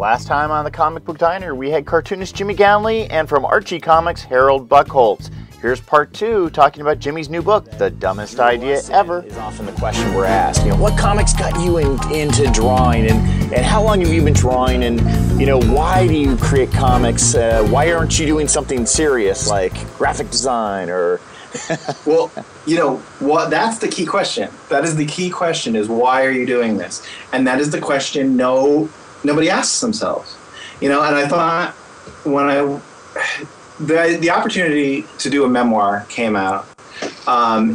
Last time on the Comic Book Diner, we had cartoonist Jimmy Gownley and from Archie Comics, Harold Buchholz. Here's part 2, talking about Jimmy's new book, The Dumbest Idea Ever. Is often the question we're asked. What comics got you into drawing, and how long have you been drawing, and why do you create comics? Why aren't you doing something serious like graphic design or? Well, that's the key question. That is the key question: is why are you doing this? And that is the question nobody asks themselves. And I thought when the opportunity to do a memoir came out,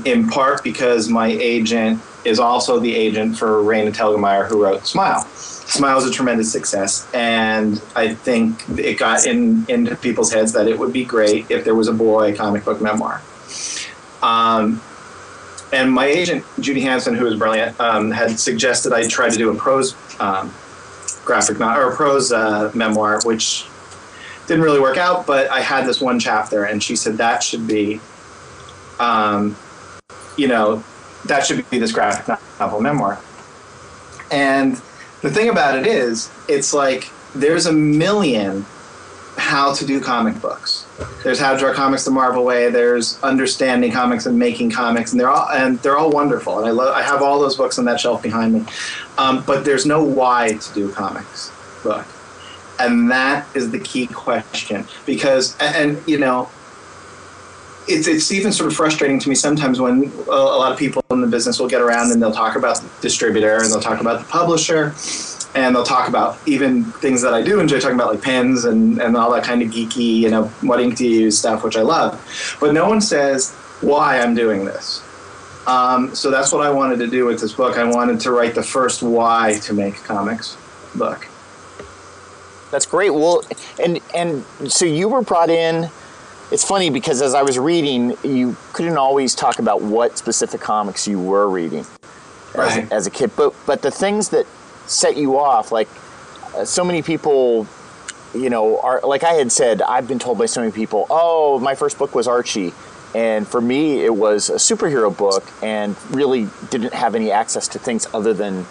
in part because my agent is also the agent for Raina Telgemeier, who wrote Smile. Smile is a tremendous success, and I think it got into people's heads that it would be great if there was a boy comic book memoir. And my agent, Judy Hansen, who was brilliant, had suggested I try to do a prose prose memoir, which didn't really work out, but I had this one chapter, and she said that should be, that should be this graphic novel memoir. And the thing about it is, it's like there's a million how to do comic books. There's How to Draw Comics the Marvel Way. There's Understanding Comics and Making Comics, and they're all wonderful. And I have all those books on that shelf behind me. But there's no why to do comics book, and that is the key question. Because it's even sort of frustrating to me sometimes when a lot of people in the business will get around and they'll talk about the distributor and they'll talk about the publisher. And they'll talk about even things that I do enjoy talking about, like pens and all that kind of geeky, what ink do you use stuff, which I love. But no one says why I'm doing this. So that's what I wanted to do with this book. I wanted to write the first why to make comics book. That's great. Well, and so you were brought in. It's funny because as I was reading, you couldn't always talk about what specific comics you were reading as a kid. But the things that set you off, like so many people, are like I had said, I've been told by so many people, oh, my first book was Archie, and for me it was a superhero book and really didn't have any access to things other than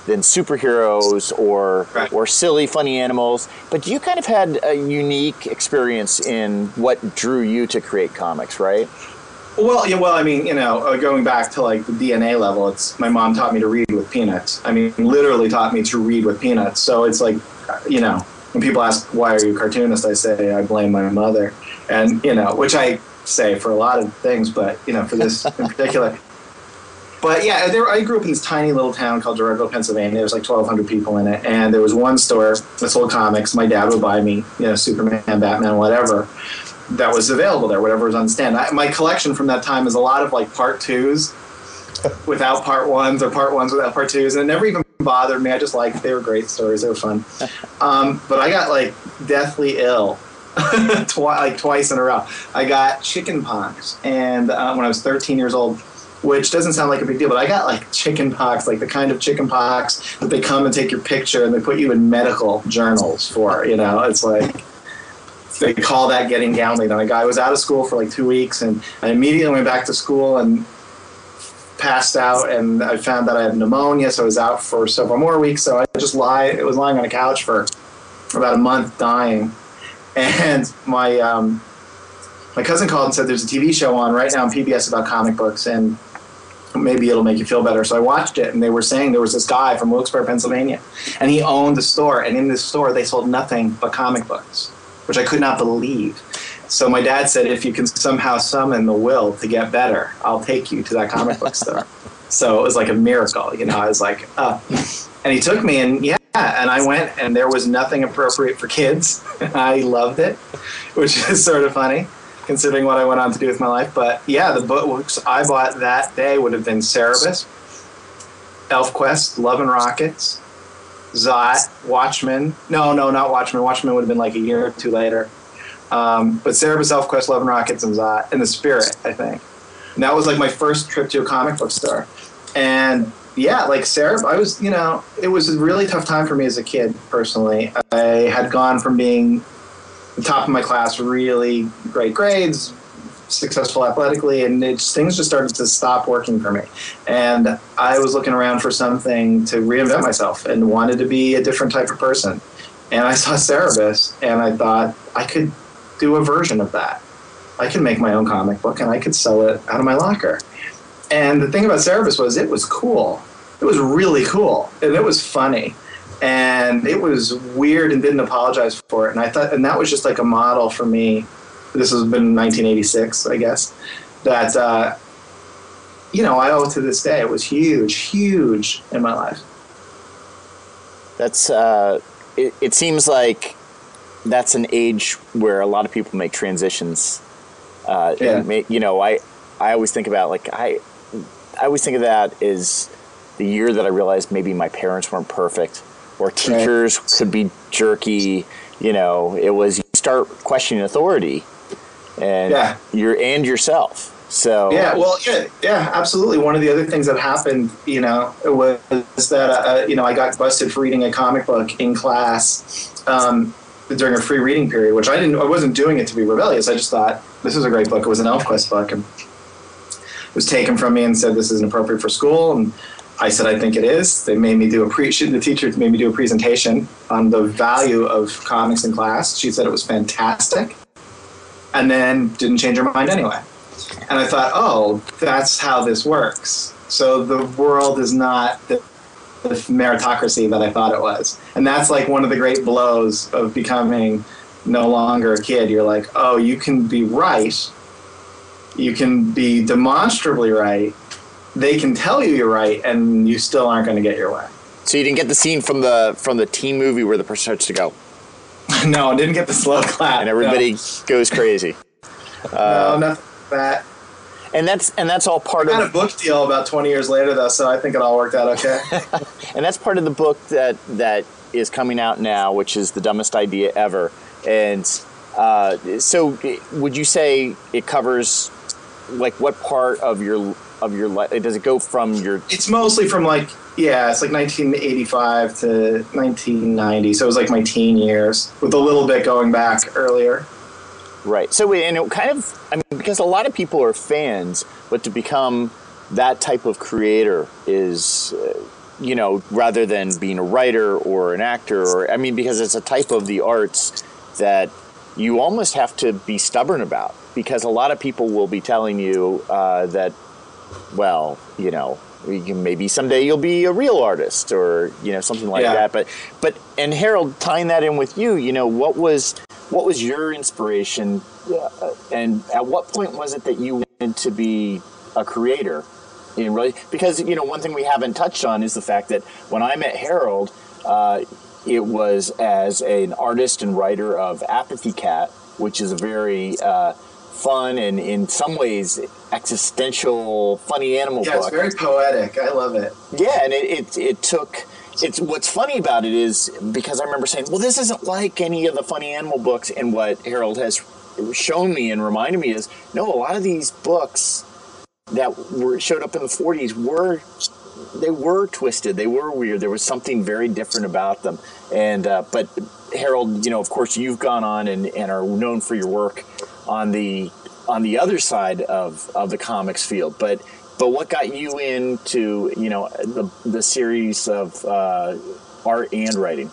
superheroes or silly funny animals. But you kind of had a unique experience in what drew you to create comics, right? Well, going back to like the DNA level, it's my mom taught me to read with peanuts. Literally taught me to read with peanuts. So it's like, when people ask, why are you a cartoonist? I say, I blame my mother. And, which I say for a lot of things, but, for this in particular. But yeah, I grew up in this tiny little town called Gerardville, Pennsylvania. There was like 1,200 people in it. And there was one store that sold comics. My dad would buy me, Superman, Batman, whatever, that was available there, whatever was on the stand. My collection from that time is a lot of like part 2s without part 1s or part 1s without part 2s, and it never even bothered me. I just liked, they were great stories, they were fun. But I got like deathly ill twice in a row. I got chicken pox, and when I was 13 years old, which doesn't sound like a big deal, but I got like chicken pox, like the kind of chicken pox that they come and take your picture and they put you in medical journals for, it's like, they call that getting Gownley. I was out of school for like 2 weeks, and I immediately went back to school and passed out, and I found that I had pneumonia, so I was out for several more weeks. So I was lying on a couch for about a month dying. And my cousin called and said there's a TV show on right now on PBS about comic books, and maybe it'll make you feel better. So I watched it, and they were saying there was this guy from Wilkes-Barre, Pennsylvania, and he owned a store, and in this store they sold nothing but comic books, which I could not believe. So my dad said, if you can somehow summon the will to get better, I'll take you to that comic book store. So it was like a miracle, I was like, and he took me, and and I went, and there was nothing appropriate for kids. I loved it, which is sort of funny, considering what I went on to do with my life. But yeah, the books I bought that day would have been Cerebus, ElfQuest, Love and Rockets, Zot, Watchmen. No, not Watchmen. Watchmen would have been like a year or two later. But Cerebus, ElfQuest, Love and Rockets, and Zot, and The Spirit, I think. And that was like my first trip to a comic book store. And yeah, like Cerebus, I was, it was a really tough time for me as a kid, personally. I had gone from being the top of my class, really great grades, successful athletically, and things just started to stop working for me. And I was looking around for something to reinvent myself and wanted to be a different type of person. And I saw Cerebus, and I thought I could do a version of that. I could make my own comic book, and I could sell it out of my locker. And the thing about Cerebus was it was cool. It was really cool, and it was funny. And it was weird and didn't apologize for it. And I thought, and that was just like a model for me. This has been 1986, I guess, that, I owe to this day. It was huge, huge in my life. That's, it seems like that's an age where a lot of people make transitions. I always think about, like, I always think of that as the year that I realized maybe my parents weren't perfect, or teachers could be jerky. It was, you start questioning authority and yourself. So yeah, absolutely. One of the other things that happened, was that I got busted for reading a comic book in class during a free reading period, which I wasn't doing it to be rebellious. I just thought this is a great book. It was an ElfQuest book, and it was taken from me and said this isn't appropriate for school. And I said I think it is. They made me do the teacher made me do a presentation on the value of comics in class. She said it was fantastic, and then didn't change her mind anyway. And I thought, oh, that's how this works. So the world is not the meritocracy that I thought it was. And that's like one of the great blows of becoming no longer a kid. You're like, oh, you can be right. You can be demonstrably right. They can tell you you're right, and you still aren't going to get your way. So you didn't get the scene from the teen movie where the person starts to go. No, I didn't get the slow clap. And everybody goes crazy. No, nothing. That and that's all part of. I of got a book deal about 20 years later, though, so I think it all worked out okay. And that's part of the book that is coming out now, which is The Dumbest Idea Ever. And so, would you say it covers, like, what part of your life? Does it go from your? It's mostly from it's like 1985 to 1990. So it was like my teen years, with a little bit going back earlier. Right. So, and it kind of, because a lot of people are fans, but to become that type of creator is, rather than being a writer or an actor, or, because it's a type of the arts that you almost have to be stubborn about, because a lot of people will be telling you that, well, maybe someday you'll be a real artist, or, something like that. But, and Harold, tying that in with you, what was your inspiration, and at what point was it that you wanted to be a creator? Because one thing we haven't touched on is the fact that when I met Harold, it was as an artist and writer of Apathy Cat, which is a very fun and in some ways existential, funny animal book. Yeah, it's very poetic. I love it. Yeah, and it took. It's what's funny about it is, because I remember saying, well, this isn't like any of the funny animal books, and what Harold has shown me and reminded me is, no, a lot of these books that showed up in the 40s were twisted, they were weird, there was something very different about them. And but Harold, of course, you've gone on and are known for your work on the other side of the comics field, but what got you into, the series of art and writing?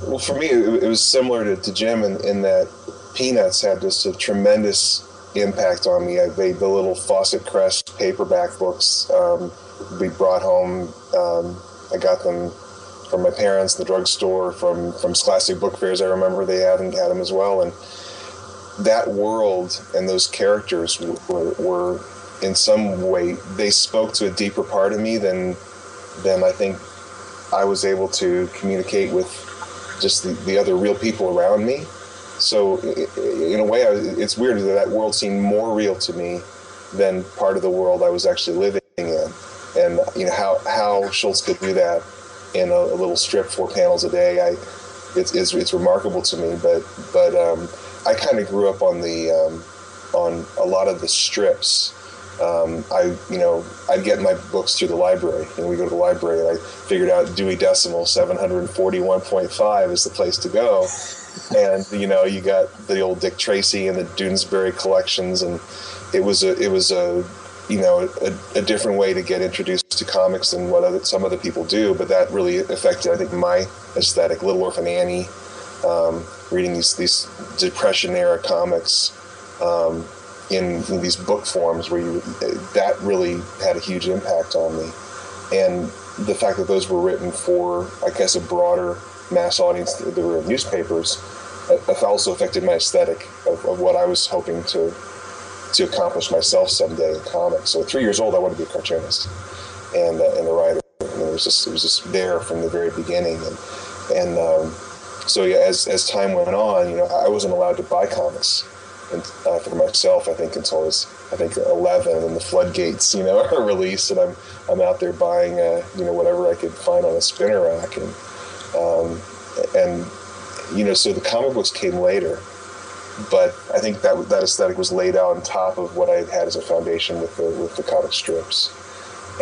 Well, for me, it was similar to Jim in that Peanuts had just a tremendous impact on me. I made the little Fawcett Crest paperback books we brought home. I got them from my parents, the drugstore, from Scholastic book fairs. I remember they had them as well. And that world and those characters were in some way, they spoke to a deeper part of me than I think I was able to communicate with just the other real people around me. So in a way, it's weird that world seemed more real to me than part of the world I was actually living in. And how Schultz could do that in a little strip, 4 panels a day, it's remarkable to me. But I kind of grew up on a lot of the strips. I'd get my books through the library, and we go to the library, and I figured out Dewey Decimal 741.5 is the place to go. And you got the old Dick Tracy and the Doonesbury collections, and it was a a different way to get introduced to comics than what some other people do, but that really affected, I think, my aesthetic. Little Orphan Annie, reading these Depression era comics in these book forms, that really had a huge impact on me. And the fact that those were written for, I guess, a broader mass audience, that were in newspapers, also affected my aesthetic of what I was hoping to accomplish myself someday in comics. So at 3 years old, I wanted to be a cartoonist and a writer. And it was just there from the very beginning. So yeah, as time went on, I wasn't allowed to buy comics for myself, I think, until I was 11, and the floodgates, are released, and I'm out there buying, whatever I could find on a spinner rack, and so the comic books came later, but I think that aesthetic was laid out on top of what I had as a foundation with the comic strips,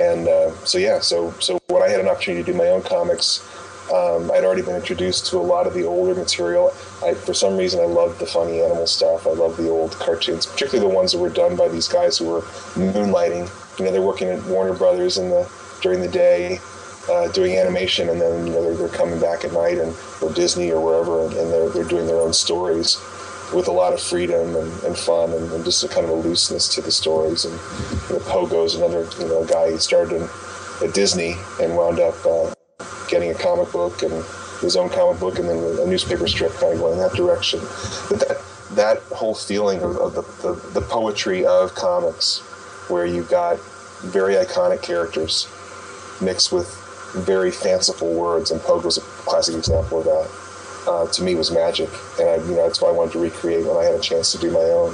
and so when I had an opportunity to do my own comics, I'd already been introduced to a lot of the older material. For some reason, I loved the funny animal stuff. I loved the old cartoons, particularly the ones that were done by these guys who were moonlighting. They're working at Warner Brothers during the day, doing animation, and then they're coming back at night or Disney or wherever, and they're doing their own stories with a lot of freedom and fun and just a kind of a looseness to the stories. And Pogo's another guy. He started at Disney and wound up getting a comic book and his own comic book, and then a newspaper strip, kind of going in that direction. But that whole feeling of the poetry of comics, where you've got very iconic characters mixed with very fanciful words, and Pogo's a classic example of that, to me was magic. And that's what I wanted to recreate when I had a chance to do my own.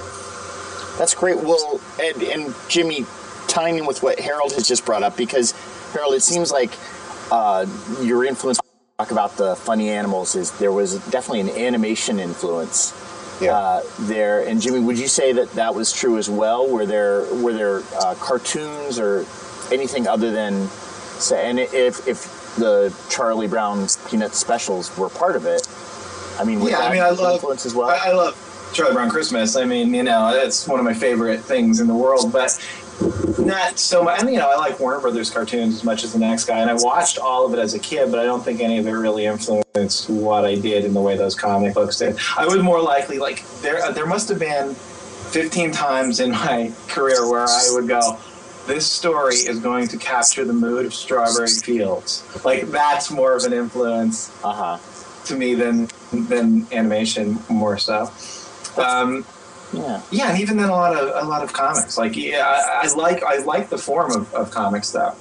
That's great. Well, and Jimmy, tying in with what Harold has just brought up, because Harold, it seems like your influence, talk about the funny animals, is there was definitely an animation influence there. And Jimmy, would you say that was true as well? Were there cartoons or anything other than, say, and if the Charlie Brown Peanuts specials were part of it, I mean, I love influence as well. I love Charlie Brown Christmas. I mean, it's one of my favorite things in the world, but not so much. And, I like Warner Brothers cartoons as much as the next guy, and I watched all of it as a kid, but I don't think any of it really influenced what I did in the way those comic books did. I was more likely, there must have been 15 times in my career where I would go, this story is going to capture the mood of Strawberry Fields. That's more of an influence to me than animation, more so. Yeah, and even then a lot of comics. I like the form of comics though,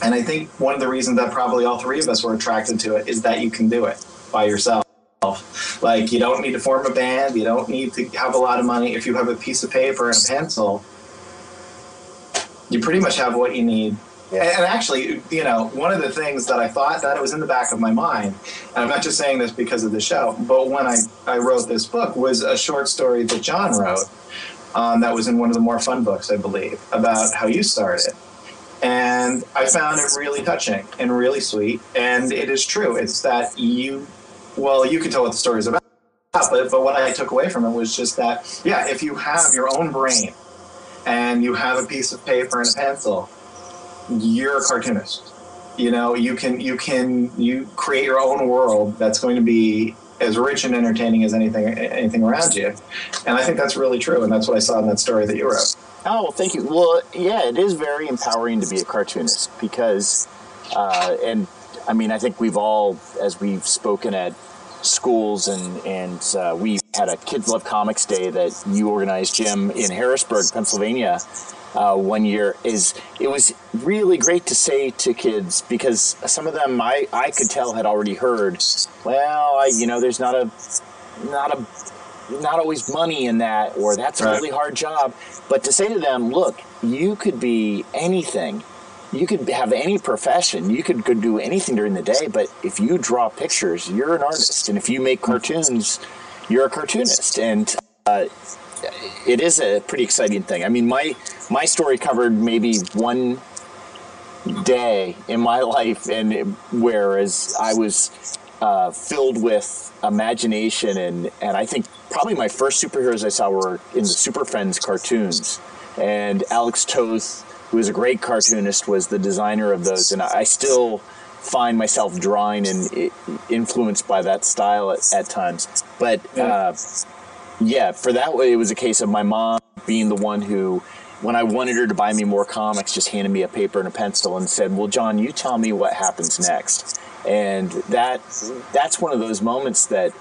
and I think one of the reasons that probably all three of us were attracted to it is that you can do it by yourself. You don't need to form a band, you don't need to have a lot of money. If you have a piece of paper and a pencil, you pretty much have what you need. Yeah. And actually, one of the things that I thought that it was in the back of my mind, and I'm not just saying this because of the show, but when I wrote this book, was a short story that John wrote that was in one of the More Fun books, I believe, about how you started. And I found it really touching and really sweet. And it is true. It's that you can tell what the story is about, but what I took away from it was just that, if you have your own brain and you have a piece of paper and a pencil, you're a cartoonist. You create your own world that's going to be as rich and entertaining as anything around you. And I think that's really true, and that's what I saw in that story that you wrote. Oh, well, thank you. Well, yeah, it is very empowering to be a cartoonist because, and I mean, I think we've all, as we've spoken at schools and we had a Kids Love Comics Day that you organized, Jim, in Harrisburg, Pennsylvania, 1 year. It was really great to say to kids, because some of them I could tell had already heard, there's not always money in that, or that's a really hard job. But to say to them, look, you could be anything. You could have any profession. You could do anything during the day, but if you draw pictures, you're an artist. And if you make cartoons, you're a cartoonist. And it is a pretty exciting thing. I mean, my story covered maybe one day in my life, and whereas I was filled with imagination, and I think probably my first superheroes I saw were in the Super Friends cartoons. And Alex Toth, who is a great cartoonist, was the designer of those, and I still find myself drawing and influenced by that style at times. But for that way, it was a case of my mom being the one who, when I wanted her to buy me more comics, just handed me a paper and a pencil and said, well, John, you tell me what happens next. And that's one of those moments that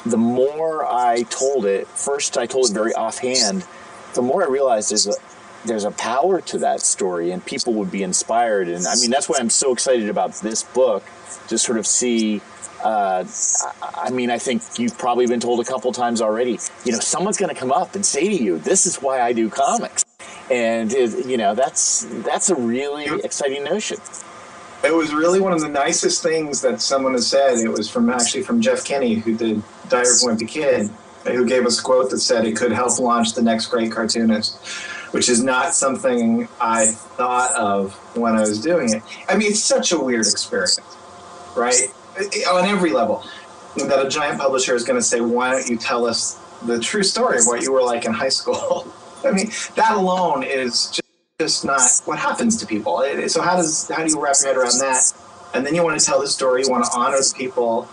the more I told it, first I told it very offhand, the more I realized there's a power to that story and people would be inspired. And I mean, that's why I'm so excited about this book, to sort of see, I mean, I think you've probably been told a couple times already, you know, someone's going to come up and say to you, this is why I do comics. And, you know, that's a really exciting notion. It was really one of the nicest things that someone has said. It was from Jeff Kinney, who did Diary of a Wimpy Kid, who gave us a quote that said it could help launch the next great cartoonist, which is not something I thought of when I was doing it. I mean, it's such a weird experience, right? On every level, that a giant publisher is going to say, why don't you tell us the true story of what you were like in high school? I mean, that alone is just not what happens to people. So how do you wrap your head around that? And then you want to tell the story, you want to honor the people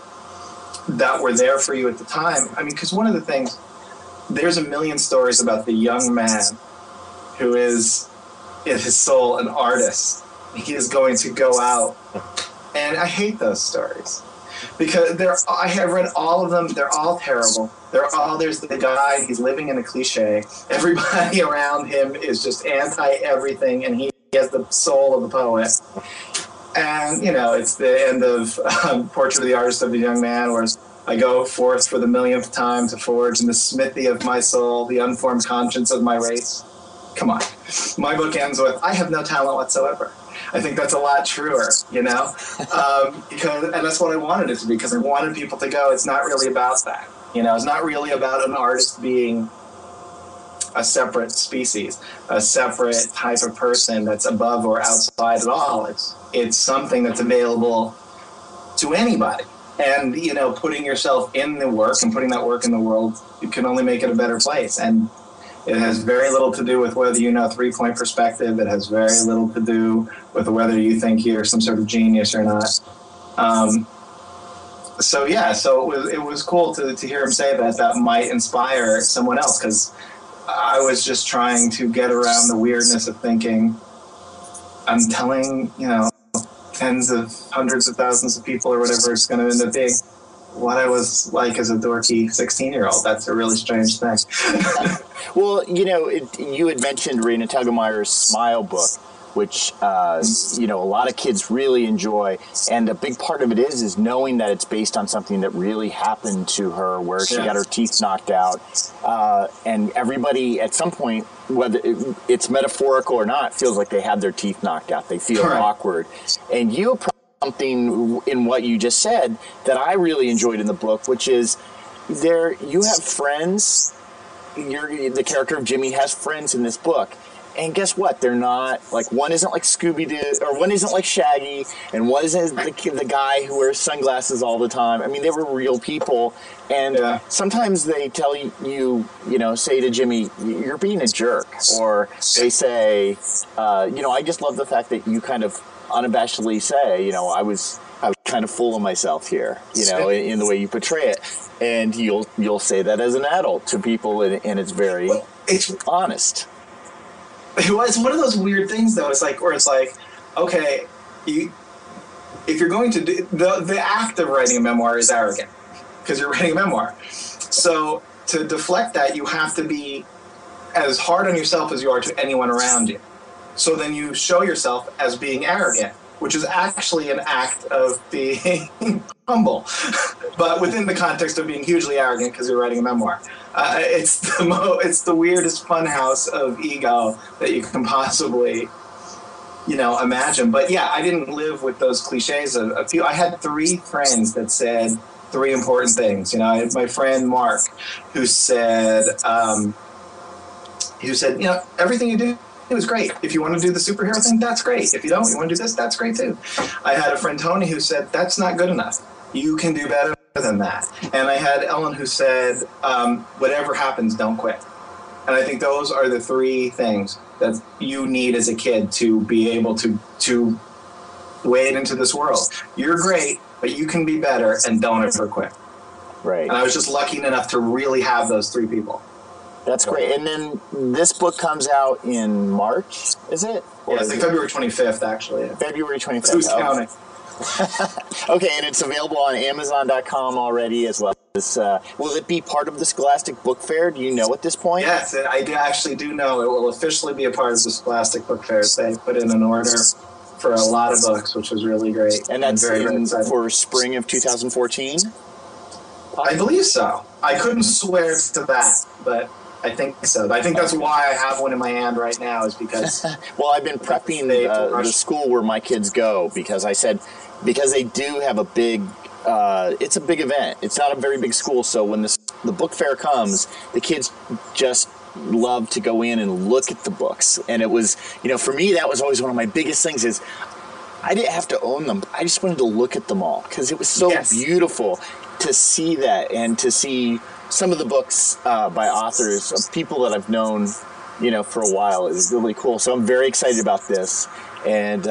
that were there for you at the time. I mean, because one of the things, there's a million stories about the young man who is in his soul an artist. He is going to go out, and I hate those stories because I have read all of them. They're all terrible. There's the guy, he's living in a cliche. Everybody around him is just anti-everything, and he has the soul of the poet. And, you know, it's the end of Portrait of the Artist of the Young Man, where I go forth for the millionth time to forge in the smithy of my soul, the unformed conscience of my race. Come on. My book ends with, I have no talent whatsoever. I think that's a lot truer, you know? And that's what I wanted it to be, because I wanted people to go, it's not really about that. You know, it's not really about an artist being a separate species, a separate type of person that's above or outside at all. It's something that's available to anybody. And, you know, putting yourself in the work and putting that work in the world, you can only make it a better place. And it has very little to do with whether you know three-point perspective. It has very little to do with whether you think you're some sort of genius or not. So it was cool to hear him say that might inspire someone else, because I was just trying to get around the weirdness of thinking I'm telling, you know, tens of hundreds of thousands of people or whatever it's going to end up being what I was like as a dorky 16-year-old. That's a really strange thing. Well, you know, you had mentioned Raina Telgemeier's Smile book, which, you know, a lot of kids really enjoy. And a big part of it is knowing that it's based on something that really happened to her, where she got her teeth knocked out. And everybody at some point, whether it's metaphorical or not, feels like they had their teeth knocked out. They feel awkward. And you approach something in what you just said that I really enjoyed in the book, which is you have friends. The character of Jimmy has friends in this book. And guess what? They're not, like, one isn't like Scooby-Doo, or one isn't like Shaggy, and one isn't the guy who wears sunglasses all the time. I mean, they were real people. And sometimes they tell you, you know, say to Jimmy, you're being a jerk. Or they say, you know, I just love the fact that you kind of unabashedly say, you know, I was kind of full of myself here, you know, in the way you portray it. And you'll say that as an adult to people, and it's very honest. It's one of those weird things, though. It's like, okay, if you're going to do the act of writing a memoir is arrogant, because you're writing a memoir. So to deflect that, you have to be as hard on yourself as you are to anyone around you. So then you show yourself as being arrogant, which is actually an act of being humble, but within the context of being hugely arrogant because you're writing a memoir. It's the weirdest funhouse of ego that you can possibly, you know, imagine. But yeah, I didn't live with those cliches. I had 3 friends that said 3 important things. You know, I had my friend Mark, who said, you know, everything you do, it was great. If you want to do the superhero thing, that's great. If you don't, you want to do this, that's great too. I had a friend, Tony, who said, that's not good enough. You can do better than that. And I had Ellen who said, whatever happens, don't quit. And I think those are the three things that you need as a kid to be able to wade into this world. You're great, but you can be better, and don't ever quit. Right. And I was just lucky enough to really have those three people. That's great. And then this book comes out in March, is it? Yeah, it's like February 25th, actually. February 25th. Who's counting? Okay, and it's available on Amazon.com already as well as, will it be part of the Scholastic Book Fair? Do you know at this point? Yes, I actually do know it will officially be a part of the Scholastic Book Fair. They put in an order for a lot of books, which was really great. And that's for spring of 2014? I believe so. I couldn't swear to that, but I think so. I think that's why I have one in my hand right now, is because... Well, I've been prepping the school where my kids go, because I said, because they do have a big... it's a big event. It's not a very big school, so when the book fair comes, the kids just love to go in and look at the books. And it was, for me, that was always one of my biggest things is I didn't have to own them. I just wanted to look at them all because it was so beautiful to see that and to see some of the books by authors of people that I've known, for a while. Is really cool. So I'm very excited about this. And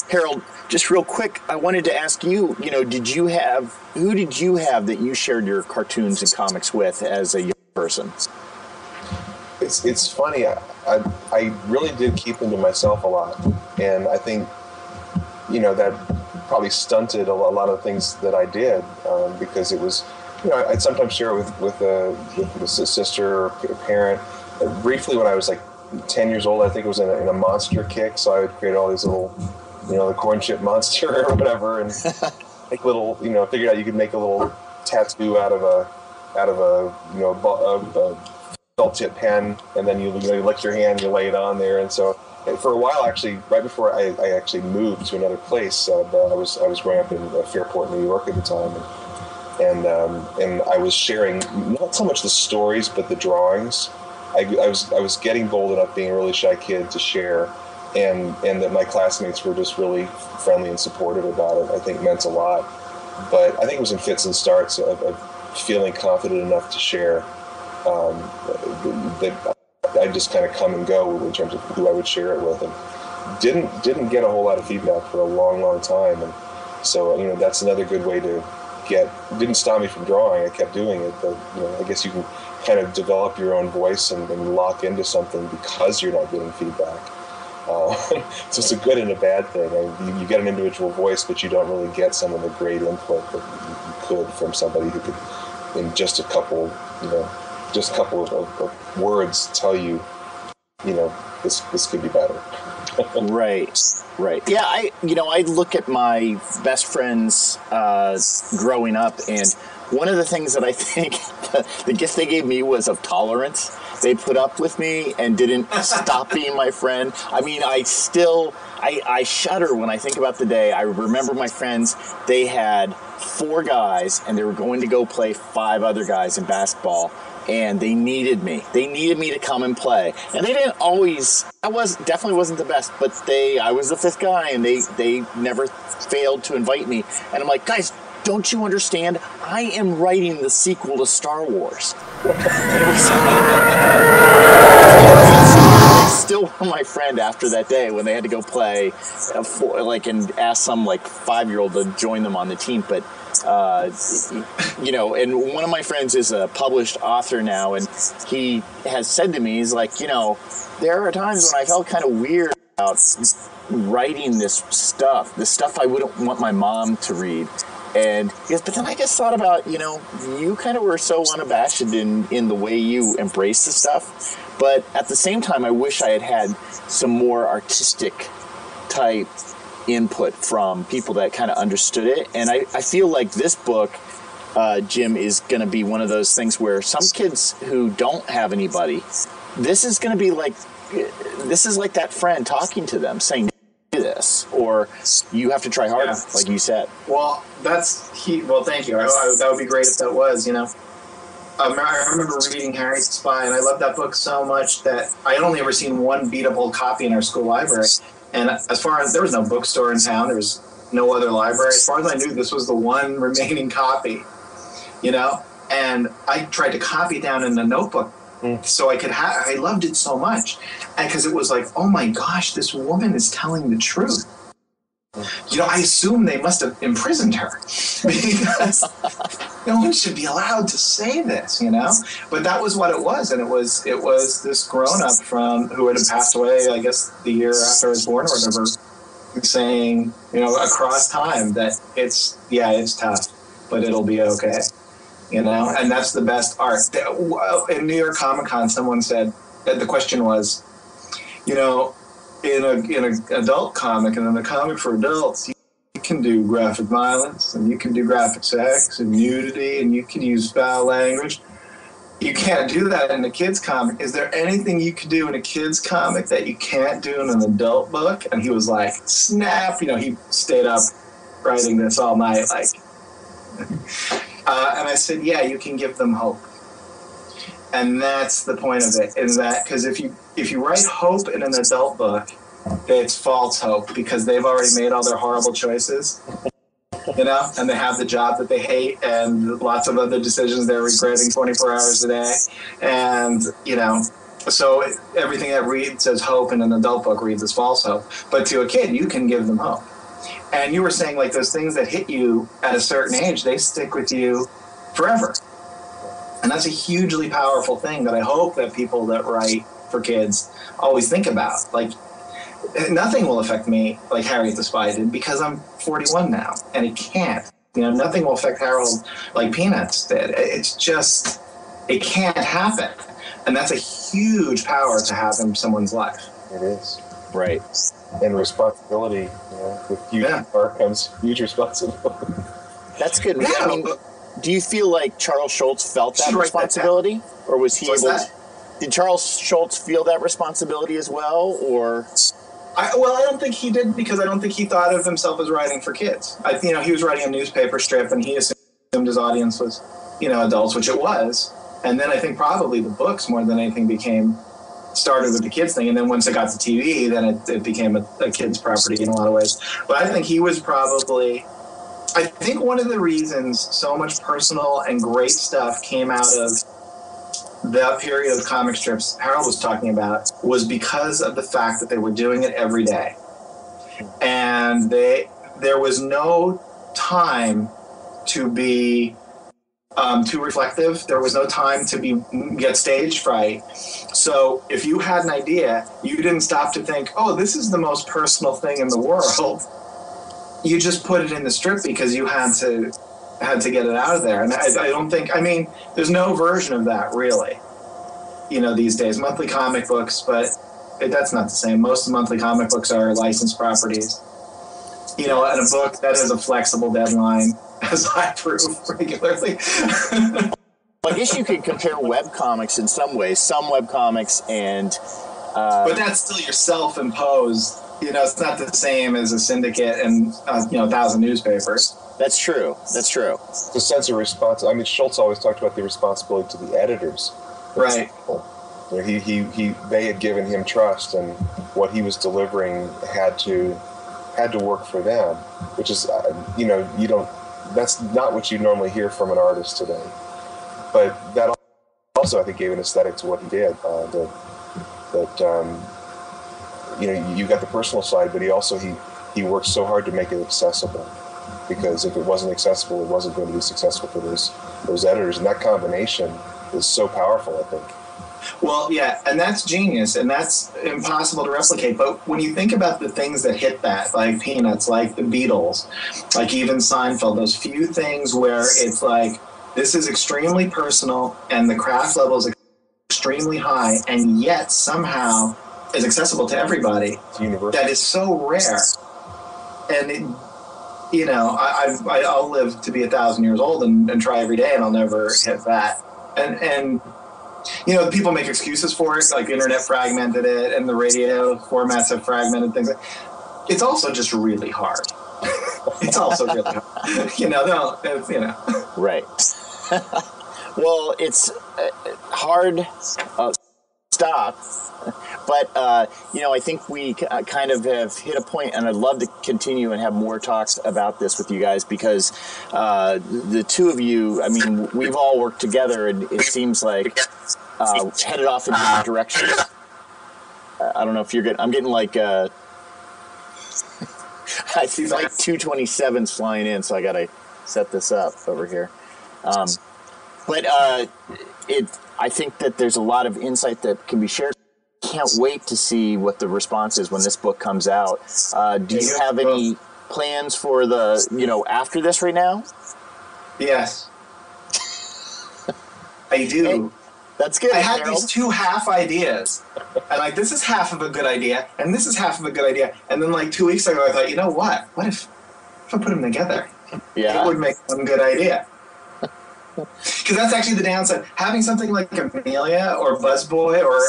Harold, just real quick, I wanted to ask you, who did you have that you shared your cartoons and comics with as a young person? It's funny. I really did keep them to myself a lot, and I think that probably stunted a lot of things that I did because it was, I'd sometimes share it with a sister or a parent. Briefly, when I was like 10 years old, I think it was in a monster kick, so I would create all these little, the corn chip monster or whatever, and make little, figured out you could make a little tattoo out of a felt tip pen, and then you lick your hand, you lay it on there, and so for a while, actually, right before I actually moved to another place, I was growing up in Fairport, New York at the time, and I was sharing not so much the stories but the drawings. I was getting bold enough, being a really shy kid, to share, and that my classmates were just really friendly and supportive about it. I think meant a lot, but I think it was in fits and starts of feeling confident enough to share. That I just kind of come and go in terms of who I would share it with, and didn't get a whole lot of feedback for a long time, and so that's another good way to didn't stop me from drawing. I kept doing it, but I guess you can kind of develop your own voice and lock into something because you're not getting feedback. So it's a good and a bad thing. You get an individual voice, but you don't really get some of the great input that you could from somebody who could, in just a couple of words, tell you, this could be better. Right. Yeah, I look at my best friends growing up, and one of the things that I think the gift they gave me was of tolerance. They put up with me and didn't stop being my friend. I mean, I shudder when I think about the day. I remember my friends, they had 4 guys, and they were going to go play 5 other guys in basketball. And they needed me. They needed me to come and play. And they didn't always. Definitely wasn't the best. But I was the 5th guy, and they never failed to invite me. And I'm like, guys, don't you understand? I am writing the sequel to Star Wars. Still were my friend after that day when they had to go play, and ask some 5-year-old to join them on the team. But and one of my friends is a published author now, and he has said to me, he's like, there are times when I felt kind of weird about writing this stuff I wouldn't want my mom to read. And he goes, but then I just thought about, you kind of were so unabashed in the way you embrace the stuff. But at the same time, I wish I had some more artistic type input from people that kind of understood it. And I feel like this book, Jim, is going to be one of those things where some kids who don't have anybody, this is going to be like that friend talking to them saying, do this, or you have to try harder, like you said. Well, thank you. That would be great if that was, I remember reading Harriet the Spy, and I loved that book so much that I had only ever seen one beatable copy in our school library. And as far as there was no bookstore in town, there was no other library. As far as I knew, this was the one remaining copy, you know? And I tried to copy it down in the notebook so I could have, I loved it so much. And because it was like, oh my gosh, this woman is telling the truth. You know, I assume they must have imprisoned her because no one should be allowed to say this, you know? But that was what it was. And it was this grown-up from who had passed away, I guess, the year after I was born or whatever, saying, you know, across time that it's tough, but it'll be okay, you know? And that's the best art. In New York Comic Con, someone said that the question was, you know, in an adult comic and in a comic for adults, you can do graphic violence and you can do graphic sex and nudity and you can use foul language. You can't do that in a kid's comic. Is there anything you could do in a kid's comic that you can't do in an adult book? And he was like, snap. You know, he stayed up writing this all night. Like, and I said, yeah, you can give them hope. And that's the point of it, is that because if you write hope in an adult book, it's false hope because they've already made all their horrible choices, you know, and they have the job that they hate and lots of other decisions they're regretting 24 hours a day. And, you know, so everything that reads as hope in an adult book reads as false hope. But to a kid, you can give them hope. And you were saying, like, those things that hit you at a certain age, they stick with you forever. And that's a hugely powerful thing that I hope that people that write for kids always think about. Like, nothing will affect me like Harriet the Spy did because I'm 41 now, and it can't. You know, nothing will affect Harold like Peanuts did. It's just, it can't happen. And that's a huge power to have in someone's life. It is. Right. And responsibility, you know, with huge power comes huge responsibility. That's good. Yeah. I mean, do you feel like Charles Schultz felt that responsibility, or was he able? Did Charles Schultz feel that responsibility as well, or? I don't think he did because I don't think he thought of himself as writing for kids. You know, he was writing a newspaper strip, and he assumed his audience was, you know, adults, which it was. And then I think probably the books more than anything started with the kids thing, and then once it got to TV, then it became a kid's property in a lot of ways. But I think he was probably. I think one of the reasons so much personal and great stuff came out of that period of comic strips Harold was talking about was because of the fact that they were doing it every day. And there was no time to be too reflective. There was no time to get stage fright. So if you had an idea, you didn't stop to think, oh, this is the most personal thing in the world. You just put it in the strip because you had to get it out of there. And I don't think, I mean, there's no version of that really, you know, these days. Monthly comic books, but that's not the same. Most monthly comic books are licensed properties. You know, and a book that has a flexible deadline, as I prove regularly. I guess you could compare webcomics in some ways. Some webcomics and... but that's still your self-imposed. You know, it's not the same as a syndicate and, 1,000 newspapers. That's true. That's true. The sense of responsibility. I mean, Schultz always talked about the responsibility to the editors. Right. You know, they had given him trust, and what he was delivering had to work for them, which is, you know, that's not what you normally hear from an artist today. But that also, I think, gave an aesthetic to what he did. You know, you got the personal side, but he worked so hard to make it accessible, because if it wasn't accessible, it wasn't going to be successful for those editors. And that combination is so powerful, I think. Well, yeah, and that's genius, and that's impossible to replicate. But when you think about the things that hit that, like Peanuts, like the Beatles, like even Seinfeld, those few things where it's like, this is extremely personal and the craft level is extremely high, and yet somehow is accessible to everybody. That is so rare. And it, you know, I'll live to be 1,000 years old and try every day, and I'll never hit that. And you know, people make excuses for it, like the internet fragmented it, and the radio formats have fragmented things. It's also just really hard. It's also really hard. You know. Right. Well, it's hard. Stop. But, I think we kind of have hit a point, and I'd love to continue and have more talks about this with you guys because the two of you, I mean, we've all worked together, and it seems like headed off in different directions. I don't know if you're getting, I'm getting like, I see like 227s flying in, so I got to set this up over here. But I think that there's a lot of insight that can be shared. Can't wait to see what the response is when this book comes out. Do you have any plans for the, after this right now? Yes. I do. Hey, that's good. I had Harold. these two half ideas. And like, this is half of a good idea, and this is half of a good idea. And then like 2 weeks ago, I thought, you know what? What if I put them together? Yeah. It would make one good idea. Because that's actually the downside. Having something like Amelia or Buzzboy or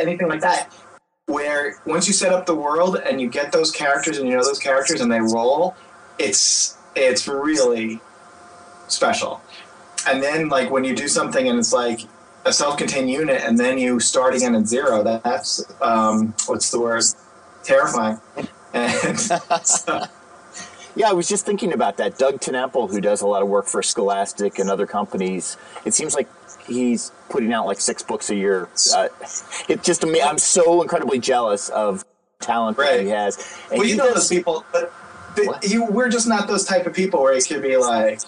anything like that, where once you set up the world and you get those characters and you know those characters and they roll, it's really special. And then like when you do something and it's like a self-contained unit and then you start again at zero, that's what's the word? Terrifying. And so, yeah, I was just thinking about that. Doug Tenapple, who does a lot of work for Scholastic and other companies, it seems like he's putting out like 6 books a year. It just, I'm so incredibly jealous of talent that he has. And well, you know those people, but we're just not those type of people where it could be like,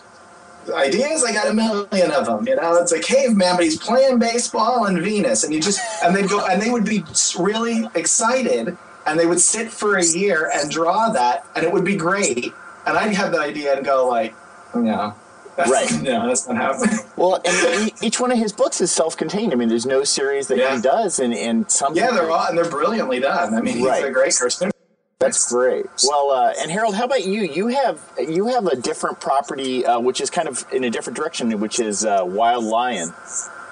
ideas, I got a million of them. It's a caveman, but he's playing baseball in Venus, and they'd go, and they would be really excited. And they would sit for a year and draw that, and it would be great. And I'd have that idea and go like, no, that's not happening. Well, and each one of his books is self-contained. I mean, there's no series that he does, and some. Yeah, they're brilliantly done. I mean, he's a great person. That's great. Well, and Harold, how about you? You have a different property, which is kind of in a different direction, which is Wild Lion,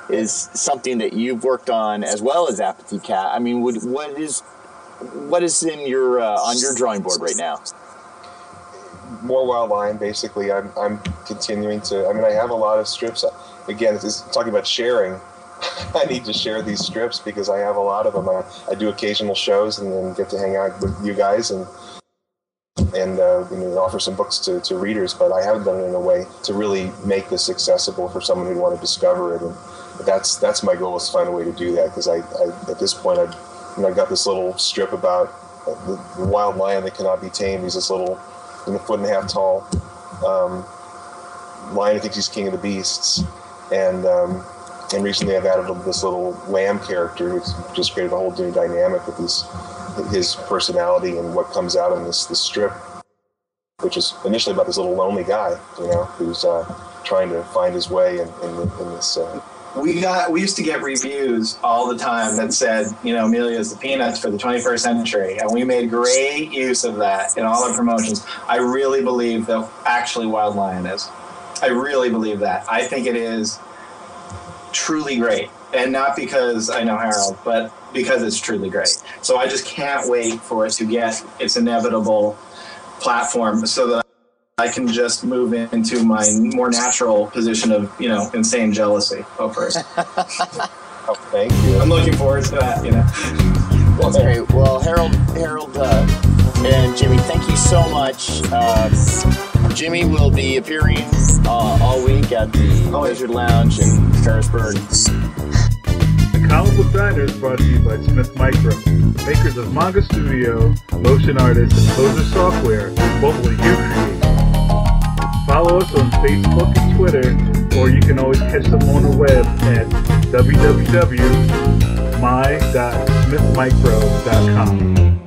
is something that you've worked on as well as Apathy Cat. I mean, what is in your on your drawing board right now? More Wild Lion, basically. I'm continuing to. I mean, I have a lot of strips. Again, it's talking about sharing. I need to share these strips because I have a lot of them. I do occasional shows and then get to hang out with you guys and offer some books to readers. But I haven't done it in a way to really make this accessible for someone who'd want to discover it. And that's my goal, is to find a way to do that, because I at this point I got this little strip about the wild lion that cannot be tamed. He's this little, 1.5 foot tall lion who thinks he's king of the beasts. And recently I've added this little lamb character who's just created a whole new dynamic with his personality and what comes out in this strip, which is initially about this little lonely guy, who's trying to find his way in this. We used to get reviews all the time that said, Amelia's the Peanuts for the 21st century, and we made great use of that in all our promotions. I really believe that actually Wild Lion is. I really believe that. I think it is truly great, and not because I know Harold, but because it's truly great. So I just can't wait for it to get its inevitable platform so that I can just move into my more natural position of, insane jealousy over it. Oh, thank you. I'm looking forward to that, That's great. Well, Harold, and Jimmy, thank you so much. Jimmy will be appearing all week at the Lizard Lounge in Ferrisburg. The Comic Book Diner is brought to you by Smith Micro, the makers of Manga Studio, Motion Artist, and Closer Software, both will you create. Follow us on Facebook and Twitter, or you can always catch them on the web at www.my.smithmicro.com.